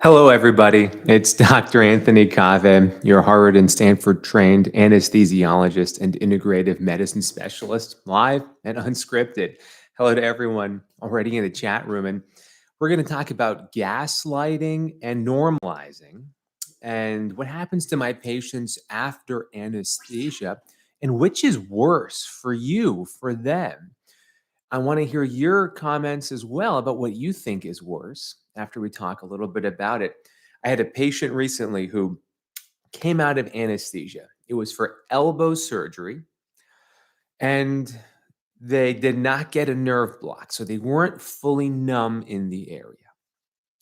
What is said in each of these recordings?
Hello, everybody. It's Dr. Anthony Kaveh, your Harvard and Stanford trained anesthesiologist and integrative medicine specialist, live and unscripted. Hello to everyone already in the chat room. And we're going to talk about gaslighting and normalizing and what happens to my patients after anesthesia and which is worse for you, for them. I want to hear your comments as well about what you think is worse after we talk a little bit about it. I had a patient recently who came out of anesthesia. It was for elbow surgery, and they did not get a nerve block, so they weren't fully numb in the area.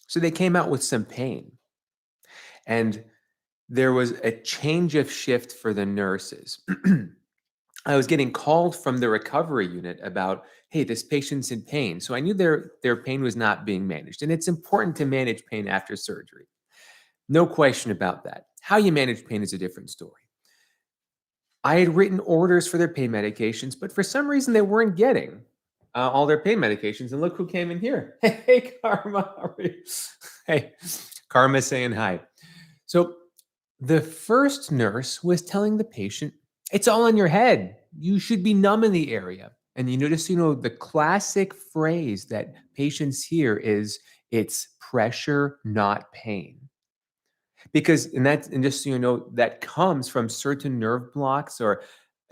So they came out with some pain, and there was a change of shift for the nurses. I was getting called from the recovery unit about, hey, this patient's in pain. So I knew their pain was not being managed. And it's important to manage pain after surgery. No question about that. How you manage pain is a different story. I had written orders for their pain medications, but for some reason they weren't getting all their pain medications. And look who came in here. Hey, Karma. How are you? Hey, Karma saying hi. So the first nurse was telling the patient, it's all in your head. You should be numb in the area. And you notice, the classic phrase that patients hear is it's pressure, not pain. Because, and just so you know, that comes from certain nerve blocks or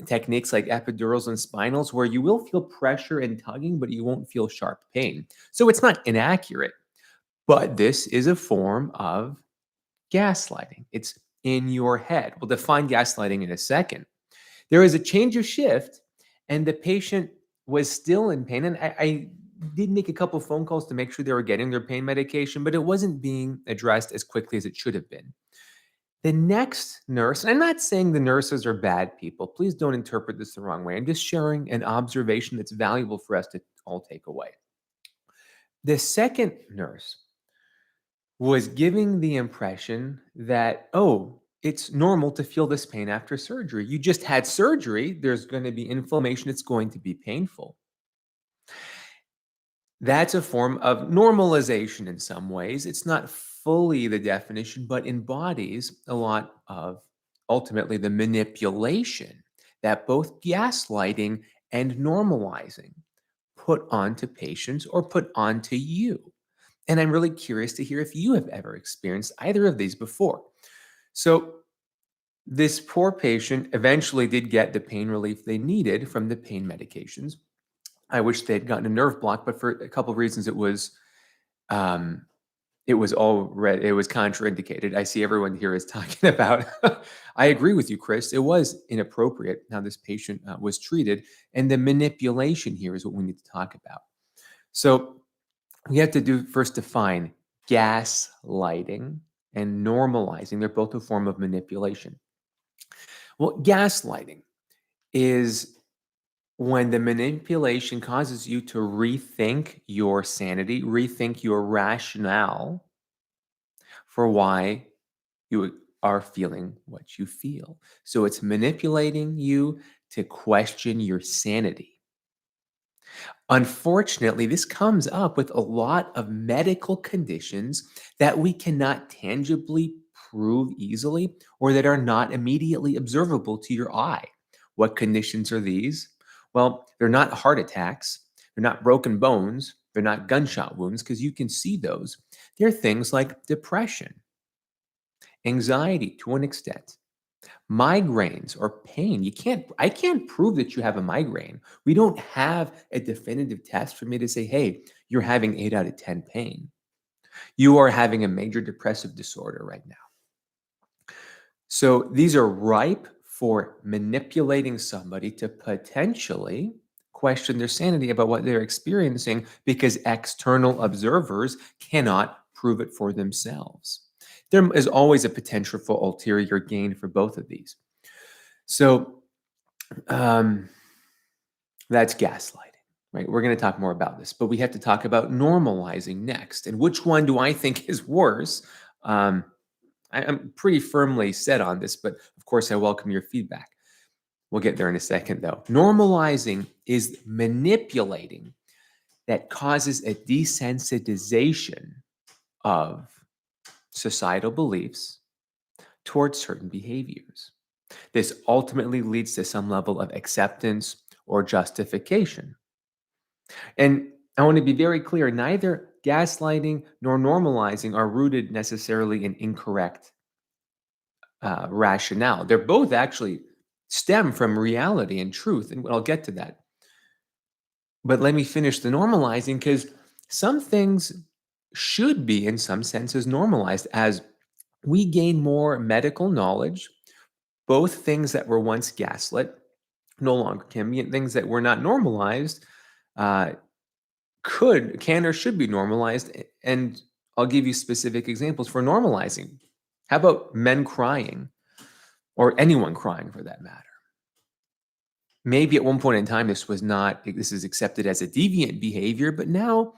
techniques like epidurals and spinals where you will feel pressure and tugging, but you won't feel sharp pain. So it's not inaccurate, but this is a form of gaslighting. It's in your head. We'll define gaslighting in a second. There was a change of shift, and the patient was still in pain. And I did make a couple phone calls to make sure they were getting their pain medication, but it wasn't being addressed as quickly as it should have been. The next nurse, and I'm not saying the nurses are bad people. Please don't interpret this the wrong way. I'm just sharing an observation that's valuable for us to all take away. The second nurse was giving the impression that, oh, it's normal to feel this pain after surgery. You just had surgery. There's going to be inflammation. It's going to be painful. That's a form of normalization in some ways. It's not fully the definition, but embodies a lot of ultimately the manipulation that both gaslighting and normalizing put onto patients or put onto you. And I'm really curious to hear if you have ever experienced either of these before. So, this poor patient eventually did get the pain relief they needed from the pain medications. I wish they had gotten a nerve block, but for a couple of reasons, um, it was contraindicated. I see everyone here is talking about. I agree with you, Chris. It was inappropriate how this patient was treated, and the manipulation here is what we need to talk about. So we have to first define gaslighting and normalizing. They're both a form of manipulation. Well, gaslighting is when the manipulation causes you to rethink your sanity, rethink your rationale for why you are feeling what you feel. So it's manipulating you to question your sanity. Unfortunately, this comes up with a lot of medical conditions that we cannot tangibly prove easily or that are not immediately observable to your eye. What conditions are these? Well, they're not heart attacks, they're not broken bones, they're not gunshot wounds, because you can see those. They're things like depression, anxiety to an extent, migraines or pain. I can't prove that you have a migraine. We don't have a definitive test for me to say, hey, you're having 8 out of 10 pain. You are having a major depressive disorder right now. So these are ripe for manipulating somebody to potentially question their sanity about what they're experiencing because external observers cannot prove it for themselves. There is always a potential for ulterior gain for both of these. So that's gaslighting, right? We're going to talk more about this, but we have to talk about normalizing next. And which one do I think is worse? I'm pretty firmly set on this, but of course, I welcome your feedback. We'll get there in a second, though. Normalizing is manipulating that causes a desensitization of societal beliefs towards certain behaviors. This ultimately leads to some level of acceptance or justification. And I want to be very clear, neither gaslighting nor normalizing are rooted necessarily in incorrect rationale. They're both actually stem from reality and truth, and I'll get to that. But let me finish the normalizing, because some things should be, in some senses, normalized as we gain more medical knowledge. Both things that were once gaslit no longer can be, and things that were not normalized uh, can, or should be normalized. And I'll give you specific examples for normalizing. How about men crying, or anyone crying for that matter? Maybe at one point in time, this is accepted as a deviant behavior, but now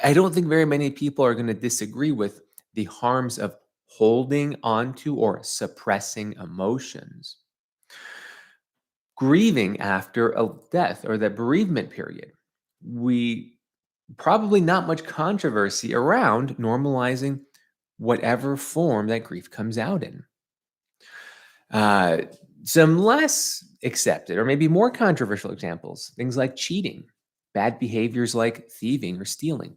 I don't think very many people are going to disagree with the harms of holding onto or suppressing emotions. Grieving after a death or the bereavement period. We probably not much controversy around normalizing whatever form that grief comes out in. Some less accepted or maybe more controversial examples, things like cheating, bad behaviors like thieving or stealing.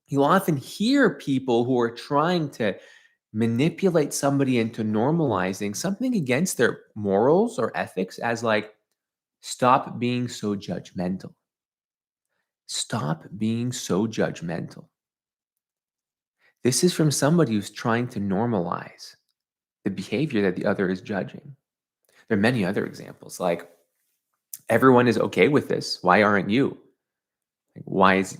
You'll often hear people who are trying to manipulate somebody into normalizing something against their morals or ethics as like, stop being so judgmental. Stop being so judgmental. This is from somebody who's trying to normalize the behavior that the other is judging. There are many other examples, like everyone is okay with this. Why aren't you? Like, why is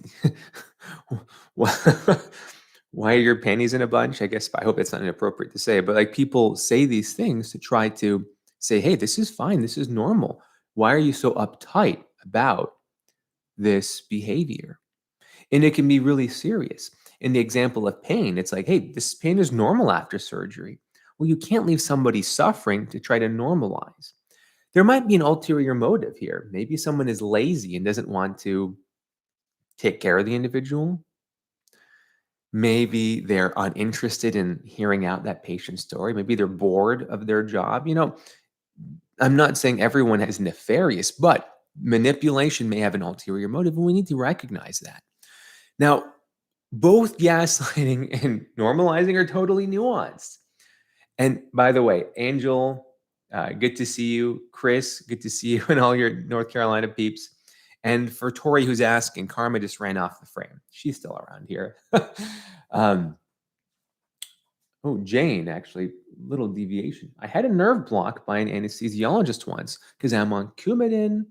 why are your panties in a bunch? I guess I hope it's not inappropriate to say, but like people say these things to try to say, hey, this is fine. This is normal. Why are you so uptight about this behavior? And it can be really serious. In the example of pain, it's like, hey, this pain is normal after surgery. Well, you can't leave somebody suffering to try to normalize. There might be an ulterior motive here. Maybe someone is lazy and doesn't want to take care of the individual. Maybe they're uninterested in hearing out that patient's story. Maybe they're bored of their job. I'm not saying everyone is nefarious, but manipulation may have an ulterior motive, and we need to recognize that. Now, both gaslighting and normalizing are totally nuanced. And by the way, Angel, good to see you. Chris, good to see you and all your North Carolina peeps. And for Tori, who's asking, Karma just ran off the frame. She's still around here. Jane, actually, little deviation. I had a nerve block by an anesthesiologist once because I'm on Coumadin.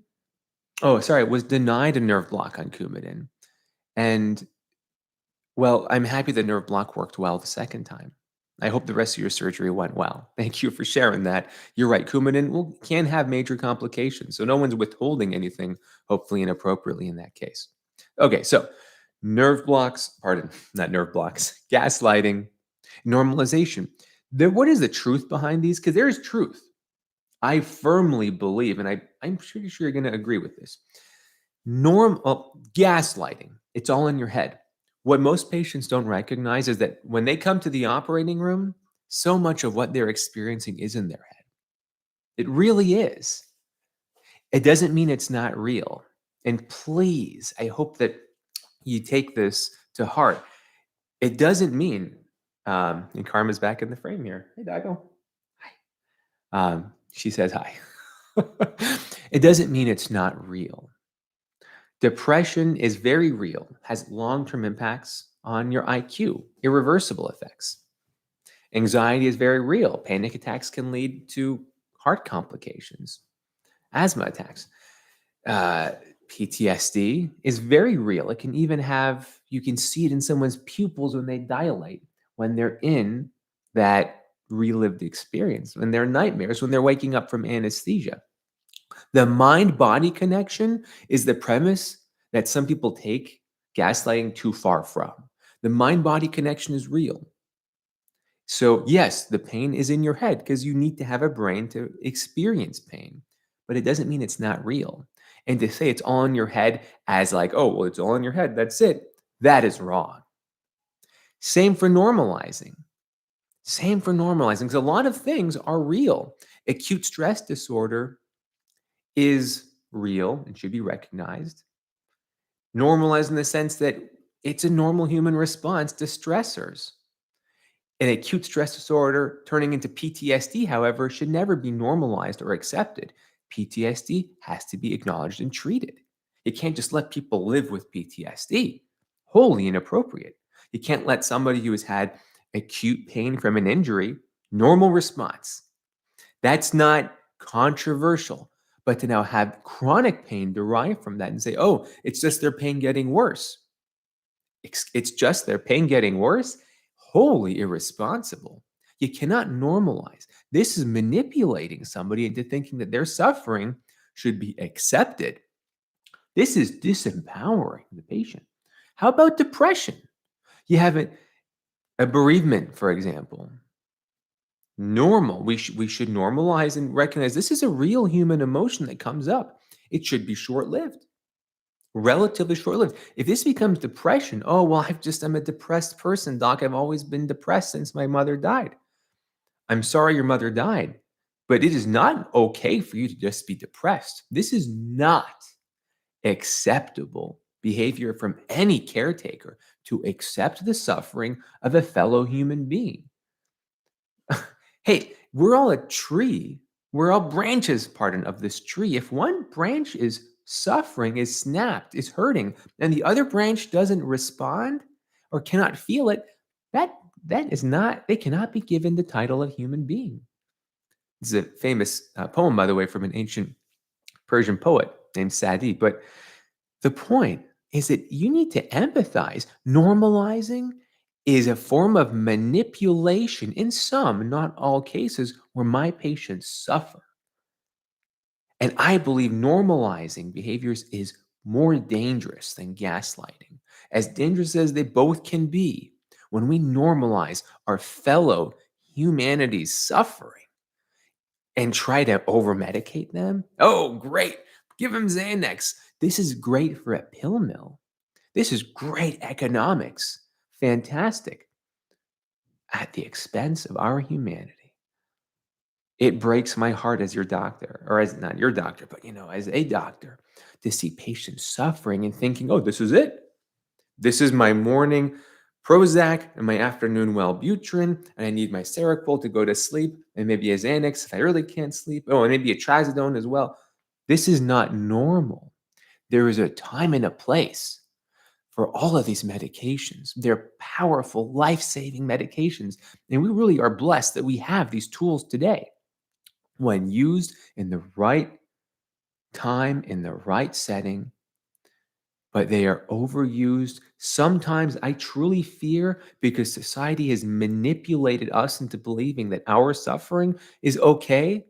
Oh, sorry, was denied a nerve block on Coumadin. And well, I'm happy the nerve block worked well the second time. I hope the rest of your surgery went well. Thank you for sharing that. You're right. Coumadin can have major complications. So no one's withholding anything, hopefully inappropriately in that case. Okay, so nerve blocks, not nerve blocks, gaslighting, normalization. What is the truth behind these? Because there is truth. I firmly believe, and I'm pretty sure you're going to agree with this. Gaslighting, it's all in your head. What most patients don't recognize is that when they come to the operating room, so much of what they're experiencing is in their head. It really is. It doesn't mean it's not real. And please, I hope that you take this to heart. It doesn't mean, and Karma's back in the frame here. Hey, Dago. Hi. She says hi. It doesn't mean it's not real. Depression is very real, has long-term impacts on your IQ, irreversible effects. Anxiety is very real. Panic attacks can lead to heart complications, asthma attacks. PTSD is very real. It can even you can see it in someone's pupils when they dilate, when they're in that relived experience, when they're nightmares, when they're waking up from anesthesia. The mind-body connection is the premise that some people take gaslighting too far from. The mind-body connection is real. So yes, the pain is in your head because you need to have a brain to experience pain, but it doesn't mean it's not real. And to say it's all in your head as like, oh, well, it's all in your head, that's it, that is wrong. Same for normalizing. Same for normalizing, because a lot of things are real. Acute stress disorder is real and should be recognized. Normalized in the sense that it's a normal human response to stressors. An acute stress disorder turning into PTSD, however, should never be normalized or accepted. PTSD has to be acknowledged and treated. You can't just let people live with PTSD. Wholly inappropriate. You can't let somebody who has had acute pain from an injury, normal response. That's not controversial. But to now have chronic pain derived from that and say, oh, it's just their pain getting worse. It's just their pain getting worse. Wholly irresponsible. You cannot normalize. This is manipulating somebody into thinking that their suffering should be accepted. This is disempowering the patient. How about depression? You have a bereavement, for example. Normal. We should normalize and recognize this is a real human emotion that comes up. It should be short-lived. Relatively short-lived. If this becomes depression, oh, well, I'm a depressed person, doc. I've always been depressed since my mother died. I'm sorry your mother died, but it is not okay for you to just be depressed. This is not acceptable behavior from any caretaker to accept the suffering of a fellow human being. Hey, we're all a tree. We're all branches, pardon, of this tree. If one branch is suffering, is snapped, is hurting, and the other branch doesn't respond or cannot feel it, that is not, they cannot be given the title of human being. This is a famous poem, by the way, from an ancient Persian poet named Sadi. But the point is that you need to empathize. Normalizing is a form of manipulation in some, not all cases, where my patients suffer. And I believe normalizing behaviors is more dangerous than gaslighting, as dangerous as they both can be. When we normalize our fellow humanity's suffering and try to over medicate them, oh, great, give them Xanax. This is great for a pill mill. This is great economics. Fantastic. At the expense of our humanity. It breaks my heart as your doctor, or as not your doctor, but as a doctor, to see patients suffering and thinking, oh, this is it. This is my morning Prozac and my afternoon Wellbutrin, and I need my Seroquel to go to sleep, and maybe a Xanax if I really can't sleep. Oh, and maybe a Trazodone as well. This is not normal. There is a time and a place for all of these medications. They're powerful, life-saving medications, and we really are blessed that we have these tools today. When used in the right time, in the right setting, but they are overused. Sometimes I truly fear because society has manipulated us into believing that our suffering is okay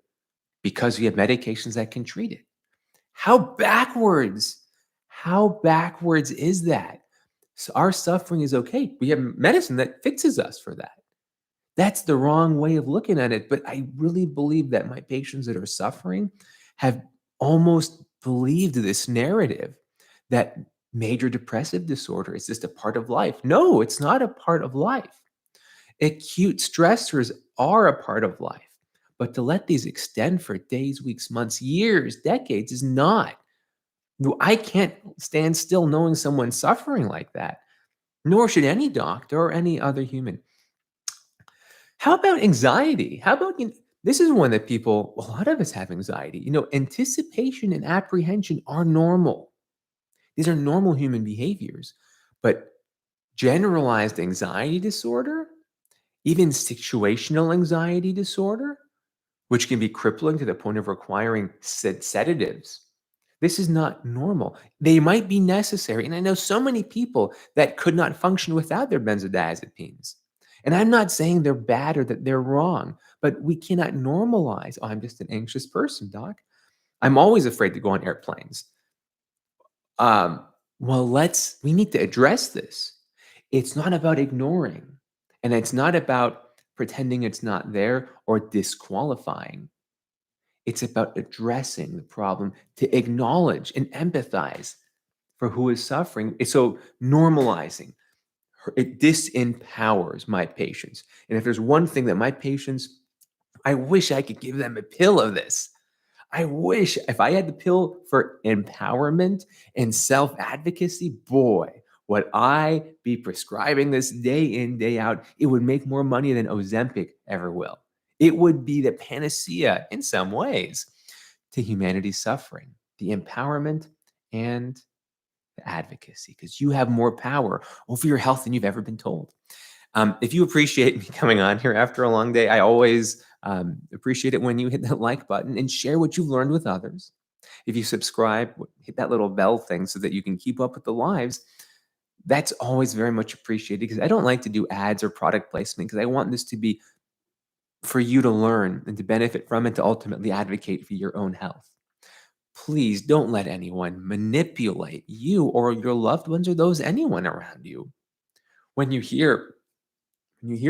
because we have medications that can treat it. How backwards? How backwards is that? So our suffering is okay. We have medicine that fixes us for that. That's the wrong way of looking at it. But I really believe that my patients that are suffering have almost believed this narrative that major depressive disorder is just a part of life. No, it's not a part of life. Acute stressors are a part of life. But to let these extend for days, weeks, months, years, decades is not. I can't stand still knowing someone's suffering like that, nor should any doctor or any other human. How about anxiety? How about, this is one that a lot of us have anxiety. Anticipation and apprehension are normal. These are normal human behaviors. But generalized anxiety disorder, even situational anxiety disorder, which can be crippling to the point of requiring sedatives, this is not normal. They might be necessary. And I know so many people that could not function without their benzodiazepines. And I'm not saying they're bad or that they're wrong, but we cannot normalize, oh, I'm just an anxious person, doc. I'm always afraid to go on airplanes. We need to address this. It's not about ignoring, and it's not about pretending it's not there or disqualifying. It's about addressing the problem, to acknowledge and empathize for who is suffering. So normalizing It disempowers my patients. And if there's one thing that my patients, I wish I could give them a pill of this. I wish if I had the pill for empowerment and self advocacy, boy, would I be prescribing this day in, day out. It would make more money than Ozempic ever will. It would be the panacea in some ways to humanity's suffering, the empowerment and the advocacy, because you have more power over your health than you've ever been told. If you appreciate me coming on here after a long day, I always appreciate it when you hit that like button and share what you've learned with others. If you subscribe, hit that little bell thing so that you can keep up with the lives. That's always very much appreciated because I don't like to do ads or product placement because I want this to be for you to learn and to benefit from and to ultimately advocate for your own health. Please don't let anyone manipulate you or your loved ones or those anyone around you. When you hear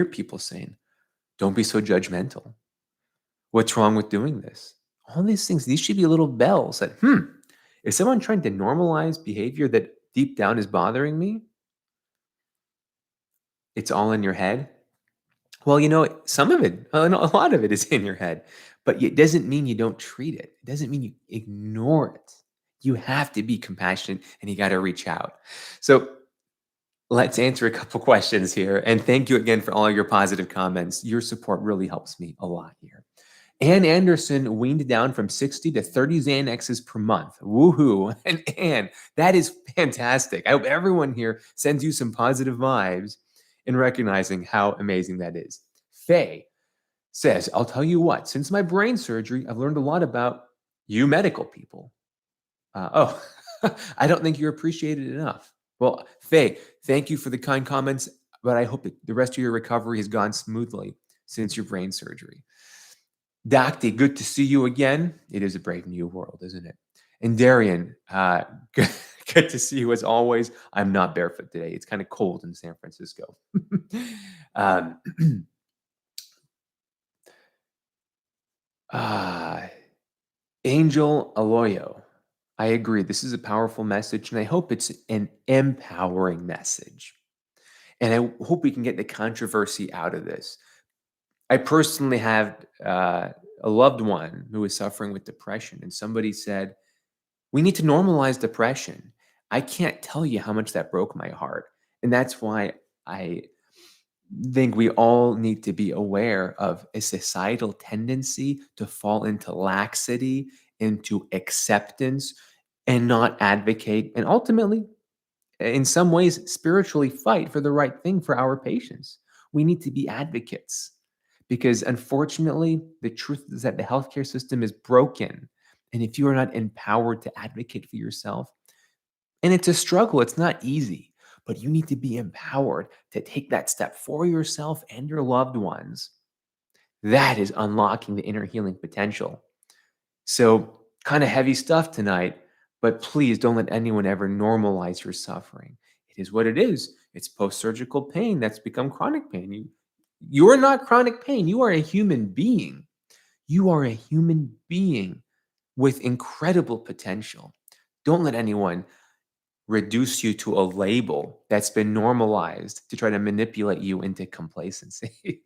people saying, don't be so judgmental. What's wrong with doing this? All these things, these should be little bells that, is someone trying to normalize behavior that deep down is bothering me? It's all in your head. Well, some of it, a lot of it is in your head, but it doesn't mean you don't treat it. It doesn't mean you ignore it. You have to be compassionate and you got to reach out. So let's answer a couple questions here. And thank you again for all your positive comments. Your support really helps me a lot here. Ann Anderson weaned down from 60 to 30 Xanaxes per month. Woohoo. And Ann, that is fantastic. I hope everyone here sends you some positive vibes in recognizing how amazing that is. Faye says, I'll tell you what, since my brain surgery, I've learned a lot about you medical people. I don't think you're appreciated enough. Well, Faye, thank you for the kind comments, but I hope that the rest of your recovery has gone smoothly since your brain surgery. Dakti, good to see you again. It is a brave new world, isn't it? And Darian, good to see you as always. I'm not barefoot today. It's kind of cold in San Francisco. Angel Aloyo, I agree. This is a powerful message, and I hope it's an empowering message. And I hope we can get the controversy out of this. I personally have a loved one who is suffering with depression, and somebody said, we need to normalize depression. I can't tell you how much that broke my heart. And that's why I think we all need to be aware of a societal tendency to fall into laxity, into acceptance, and not advocate, and ultimately, in some ways, spiritually fight for the right thing for our patients. We need to be advocates because unfortunately, the truth is that the healthcare system is broken. And if you are not empowered to advocate for yourself, and it's a struggle, it's not easy, but you need to be empowered to take that step for yourself and your loved ones. That is unlocking the inner healing potential. So, kind of heavy stuff tonight, but please don't let anyone ever normalize your suffering. It is what it is. It's post-surgical pain that's become chronic pain. You are not chronic pain. You are a human being. You are a human being with incredible potential. Don't let anyone reduce you to a label that's been normalized to try to manipulate you into complacency.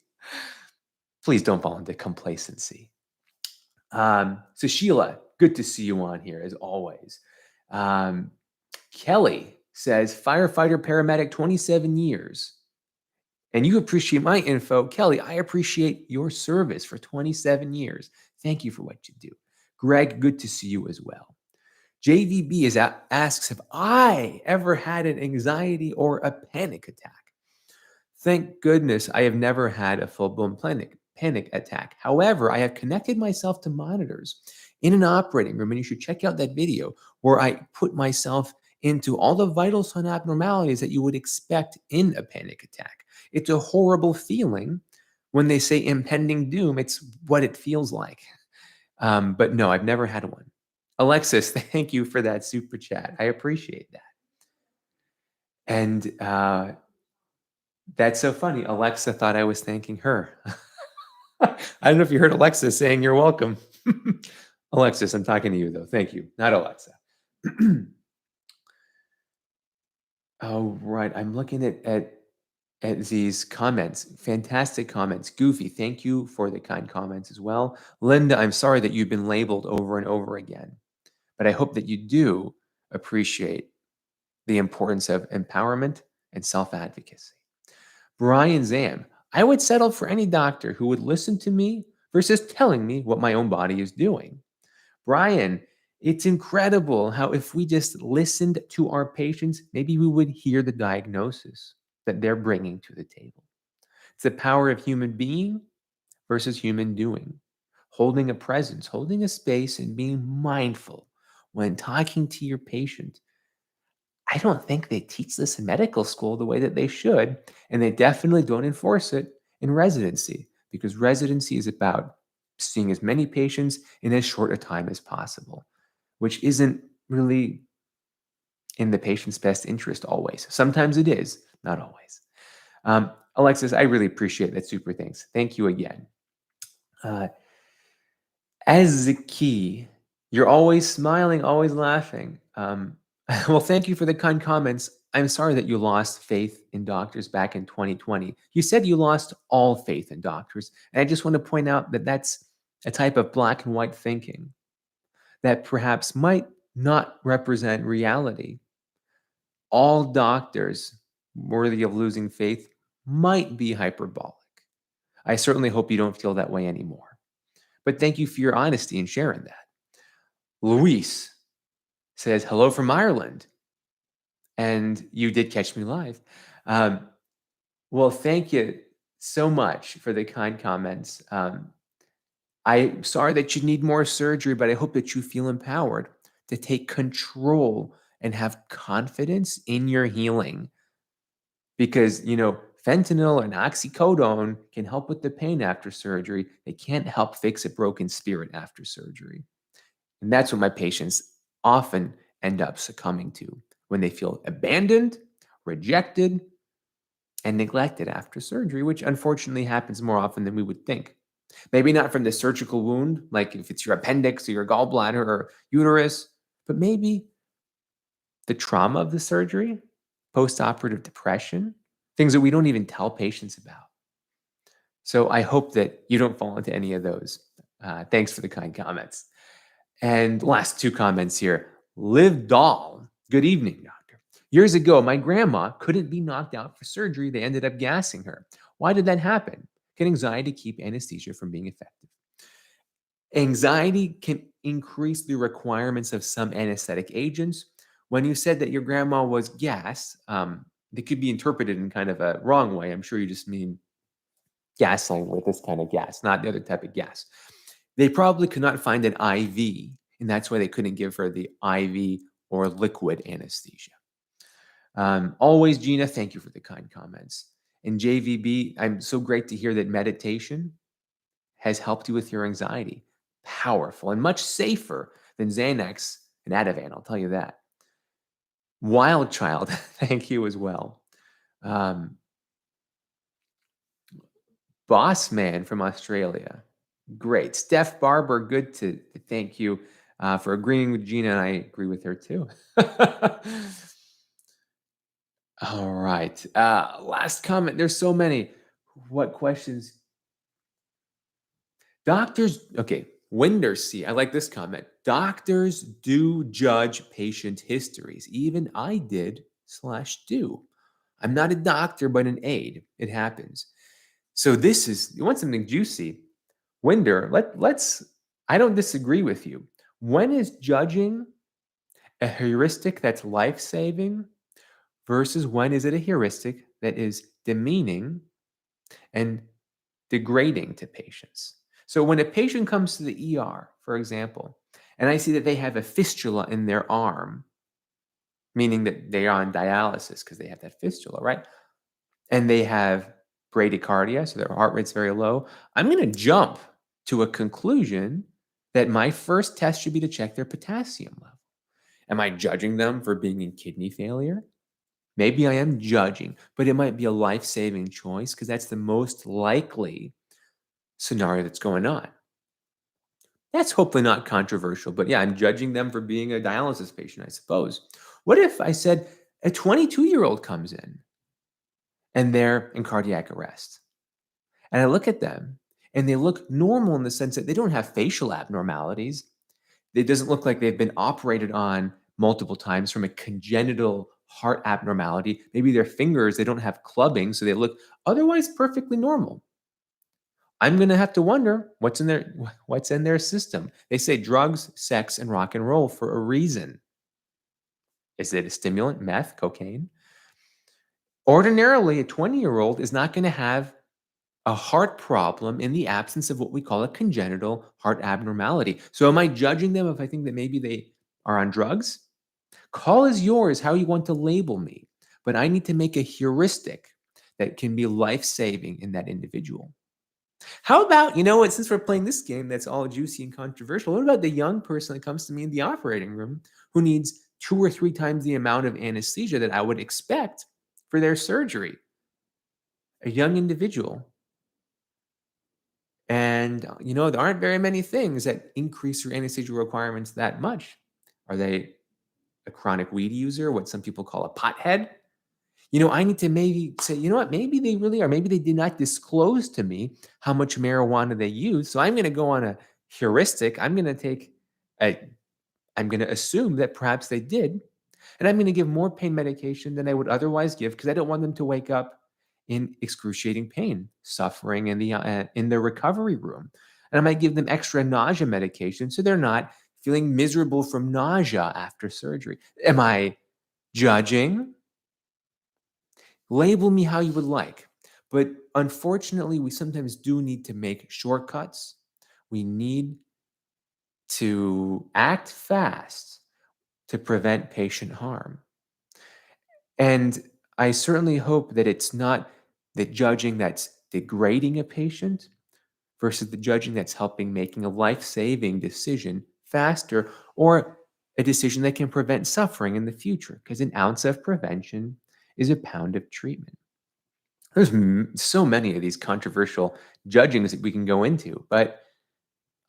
Please don't fall into complacency. So Sheila, good to see you on here as always. Kelly says, firefighter, paramedic, 27 years. And you appreciate my info. Kelly, I appreciate your service for 27 years. Thank you for what you do. Greg, good to see you as well. JVB asks, have I ever had an anxiety or a panic attack? Thank goodness I have never had a full-blown panic attack. However, I have connected myself to monitors in an operating room, and you should check out that video where I put myself into all the vital sign abnormalities that you would expect in a panic attack. It's a horrible feeling. When they say impending doom, it's what it feels like. But no, I've never had one. Alexis, thank you for that super chat. I appreciate that. And that's so funny. Alexa thought I was thanking her. I don't know if you heard Alexa saying you're welcome. Alexis, I'm talking to you though. Thank you, not Alexa. Oh, right. I'm looking at at these comments. Fantastic comments. Goofy, thank you for the kind comments as well. Linda, I'm sorry that you've been labeled over and over again, but I hope that you do appreciate the importance of empowerment and self-advocacy. Brian Zam, I would settle for any doctor who would listen to me versus telling me what my own body is doing. Brian, it's incredible how if we just listened to our patients, maybe we would hear the diagnosis that they're bringing to the table. It's the power of human being versus human doing, holding a presence, holding a space, and being mindful when talking to your patient. I don't think they teach this in medical school the way that they should, and they definitely don't enforce it in residency because residency is about seeing as many patients in as short a time as possible, which isn't really in the patient's best interest always. Sometimes it is, not always. Alexis, I really appreciate that. Super thanks. Thank you again. As the key, you're always smiling, always laughing. Well, thank you for the kind comments. I'm sorry that you lost faith in doctors back in 2020. You said you lost all faith in doctors. And I just want to point out that that's a type of black and white thinking that perhaps might not represent reality. All doctors worthy of losing faith might be hyperbolic. I certainly hope you don't feel that way anymore. But thank you for your honesty in sharing that. Luis says, hello from Ireland. And you did catch me live. Well, thank you so much for the kind comments. I'm sorry that you need more surgery, but I hope that you feel empowered to take control and have confidence in your healing. Because, fentanyl and oxycodone can help with the pain after surgery. They can't help fix a broken spirit after surgery. And that's what my patients often end up succumbing to when they feel abandoned, rejected, and neglected after surgery, which unfortunately happens more often than we would think. Maybe not from the surgical wound, like if it's your appendix or your gallbladder or uterus, but maybe the trauma of the surgery, post-operative depression, things that we don't even tell patients about. So I hope that you don't fall into any of those. Thanks for the kind comments. And last two comments here. Liv Dahl, good evening, doctor. Years ago, my grandma couldn't be knocked out for surgery. They ended up gassing her. Why did that happen? Can anxiety keep anesthesia from being effective? Anxiety can increase the requirements of some anesthetic agents. When you said that your grandma was gassed, it could be interpreted in kind of a wrong way. I'm sure you just mean gasoline with this kind of gas, not the other type of gas. They probably could not find an IV, and that's why they couldn't give her the IV or liquid anesthesia. Always, Gina, thank you for the kind comments. And JVB, I'm so great to hear that meditation has helped you with your anxiety. Powerful and much safer than Xanax and Ativan, I'll tell you that. Wild Child, thank you as well. Boss Man from Australia, great. Steph Barber, good to thank you for agreeing with Gina, and I agree with her too. All right. Last comment. There's so many. What questions? Doctors, okay. Winder C, I like this comment. Doctors do judge patient histories. Even I did/do. I'm not a doctor, but an aide. It happens. So this is, you want something juicy. Winder, let's, I don't disagree with you. When is judging a heuristic that's life-saving versus when is it a heuristic that is demeaning and degrading to patients? So when a patient comes to the ER, for example, and I see that they have a fistula in their arm, meaning that they are on dialysis because they have that fistula, right? And they have bradycardia, so their heart rate's very low, I'm going to jump to a conclusion that my first test should be to check their potassium level. Am I judging them for being in kidney failure? Maybe I am judging, but it might be a life-saving choice because that's the most likely scenario that's going on. That's hopefully not controversial, but yeah, I'm judging them for being a dialysis patient, I suppose. What if I said a 22-year-old comes in and they're in cardiac arrest. And I look at them and they look normal in the sense that they don't have facial abnormalities. It doesn't look like they've been operated on multiple times from a congenital heart abnormality. Maybe their fingers, they don't have clubbing, so they look otherwise perfectly normal. I'm going to have to wonder what's in their system. They say drugs, sex, and rock and roll for a reason. Is it a stimulant, meth, cocaine? Ordinarily, a 20-year-old is not going to have a heart problem in the absence of what we call a congenital heart abnormality. So, am I judging them if I think that maybe they are on drugs? Call is yours how you want to label me, but I need to make a heuristic that can be life saving in that individual. How about, you know what, since we're playing this game that's all juicy and controversial, what about the young person that comes to me in the operating room who needs 2 or 3 times the amount of anesthesia that I would expect for their surgery? A young individual. And, there aren't very many things that increase your anesthesia requirements that much. Are they a chronic weed user, what some people call a pothead? I need to maybe say, you know what, maybe they really are. Maybe they did not disclose to me how much marijuana they use. So I'm going to go on a heuristic. I'm going to assume that perhaps they did. And I'm going to give more pain medication than I would otherwise give because I don't want them to wake up in excruciating pain, suffering in the recovery room. And I might give them extra nausea medication so they're not feeling miserable from nausea after surgery. Am I judging? Label me how you would like. But unfortunately, we sometimes do need to make shortcuts. We need to act fast to prevent patient harm. And I certainly hope that it's not the judging that's degrading a patient versus the judging that's helping making a life-saving decision faster or a decision that can prevent suffering in the future because an ounce of prevention is a pound of treatment. There's so many of these controversial judgings that we can go into, but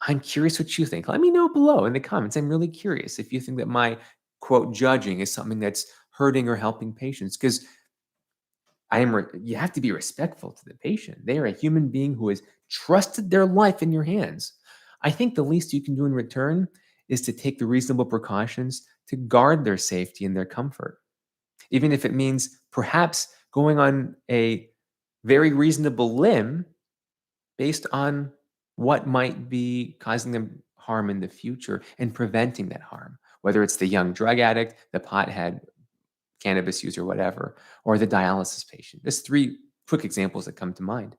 I'm curious what you think. Let me know below in the comments. I'm really curious if you think that my quote judging is something that's hurting or helping patients because you have to be respectful to the patient. They are a human being who has trusted their life in your hands. I think the least you can do in return is to take the reasonable precautions to guard their safety and their comfort, even if it means perhaps going on a very reasonable limb based on what might be causing them harm in the future and preventing that harm, whether it's the young drug addict, the pothead, cannabis user, whatever, or the dialysis patient. There's 3 quick examples that come to mind.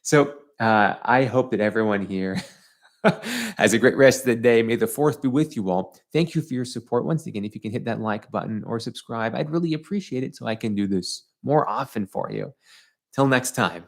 So I hope that everyone here has a great rest of the day. May the 4th be with you all. Thank you for your support. Once again, if you can hit that like button or subscribe, I'd really appreciate it so I can do this more often for you. Till next time.